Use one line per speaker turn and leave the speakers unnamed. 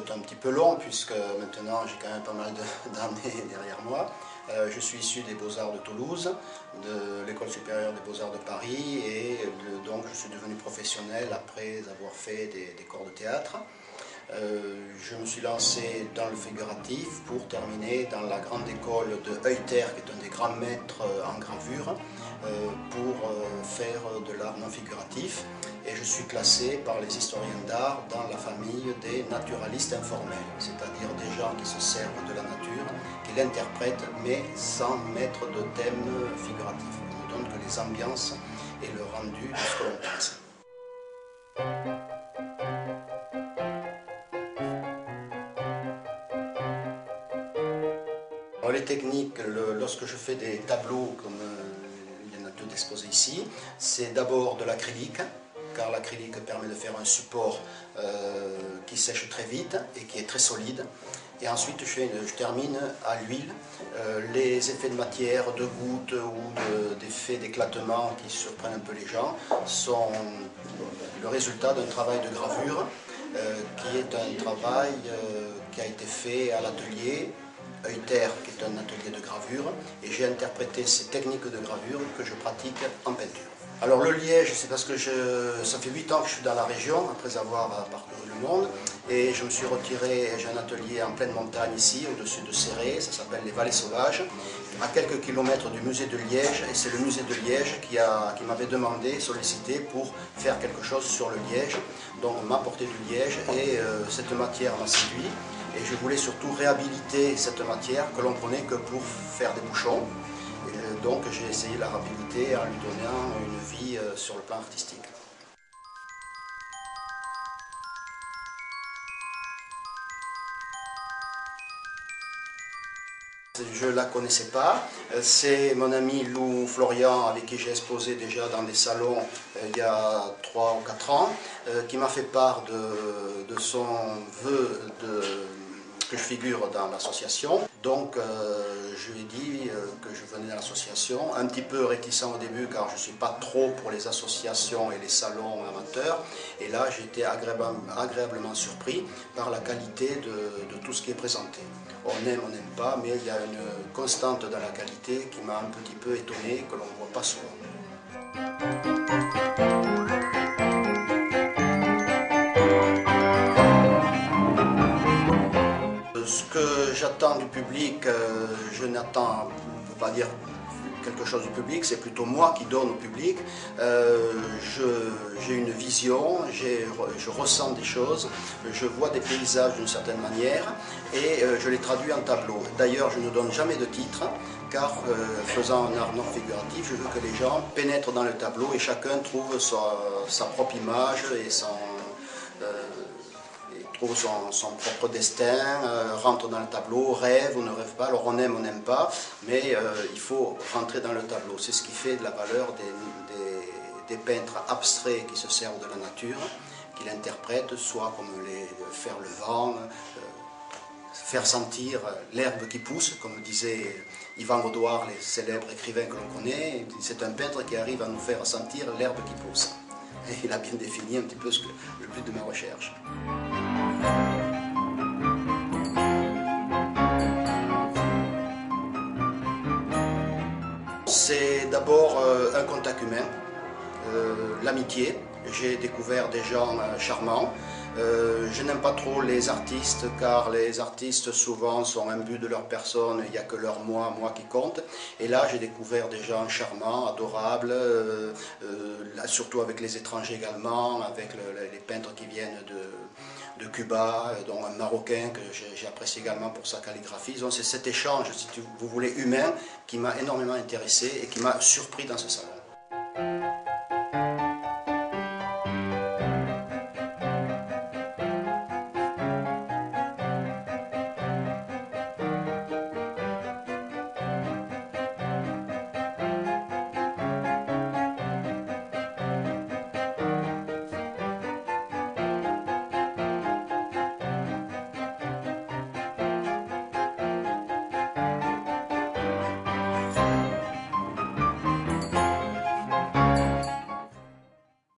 est un petit peu long puisque maintenant j'ai quand même pas mal d'années derrière moi. Je suis issu des Beaux-Arts de Toulouse, de l'École supérieure des Beaux-Arts de Paris et donc je suis devenu professionnel après avoir fait des cours de théâtre. Je me suis lancé dans le figuratif pour terminer dans la grande école de Heuter, qui est un des grands maîtres en gravure, pour faire de l'art non figuratif. Et je suis classé par les historiens d'art dans la famille des naturalistes informels, c'est-à-dire des gens qui se servent de la nature, qui l'interprètent, mais sans mettre de thème figuratif. On ne donne que les ambiances et le rendu de ce que l'on pense. Alors, les techniques, lorsque je fais des tableaux, comme il y en a deux d'exposés ici, c'est d'abord de l'acrylique, car l'acrylique permet de faire un support qui sèche très vite et qui est très solide. Et ensuite, je termine à l'huile. Les effets de matière, de gouttes ou d'effets d'éclatement qui surprennent un peu les gens sont le résultat d'un travail de gravure qui est un travail qui a été fait à l'atelier Heuter, qui est un atelier de gravure, et j'ai interprété ces techniques de gravure que je pratique en peinture. Alors le liège, c'est parce que ça fait 8 ans que je suis dans la région, après avoir parcouru le monde, et je me suis retiré, j'ai un atelier en pleine montagne ici, au-dessus de Céré, ça s'appelle les Vallées Sauvages, à quelques kilomètres du musée de Liège, et c'est le musée de Liège qui m'avait demandé, sollicité pour faire quelque chose sur le liège, donc m'apporter du liège, et cette matière m'a séduit. Et je voulais surtout réhabiliter cette matière que l'on prenait que pour faire des bouchons. Et donc j'ai essayé la réhabiliter en lui donnant une vie sur le plan artistique. Je ne la connaissais pas, c'est mon ami Lou Florian avec qui j'ai exposé déjà dans des salons il y a 3 ou 4 ans, qui m'a fait part de son vœu que je figure dans l'association. Donc je lui ai dit que je venais dans l'association, un petit peu réticent au début car je ne suis pas trop pour les associations et les salons amateurs. Et là j'ai été agréablement surpris par la qualité de tout ce qui est présenté. On aime, on n'aime pas, mais il y a une constante dans la qualité qui m'a un petit peu étonné, que l'on ne voit pas souvent. Ce que j'attends du public, je n'attends, on ne peut pas dire quelque chose du public, c'est plutôt moi qui donne au public. J'ai une vision, je ressens des choses, je vois des paysages d'une certaine manière et je les traduis en tableau. D'ailleurs, je ne donne jamais de titre car faisant un art non figuratif, je veux que les gens pénètrent dans le tableau et chacun trouve sa propre image et trouve son propre destin, rentre dans le tableau, rêve ou ne rêve pas. Alors on aime, on n'aime pas, mais il faut rentrer dans le tableau. C'est ce qui fait de la valeur des peintres abstraits qui se servent de la nature, qui l'interprètent, soit comme faire le vent, faire sentir l'herbe qui pousse, comme disait Yvan Audouard, les célèbres écrivains que l'on connaît. C'est un peintre qui arrive à nous faire sentir l'herbe qui pousse. Et il a bien défini un petit peu le but de ma recherche. C'est d'abord un contact humain, l'amitié. J'ai découvert des gens charmants. Je n'aime pas trop les artistes car les artistes souvent sont imbus de leur personne, il n'y a que leur moi qui compte. Et là j'ai découvert des gens charmants, adorables, surtout avec les étrangers également, avec les peintres qui viennent de Cuba, dont un Marocain que j'ai apprécié également pour sa calligraphie. Donc c'est cet échange, si vous voulez, humain qui m'a énormément intéressé et qui m'a surpris dans ce salon.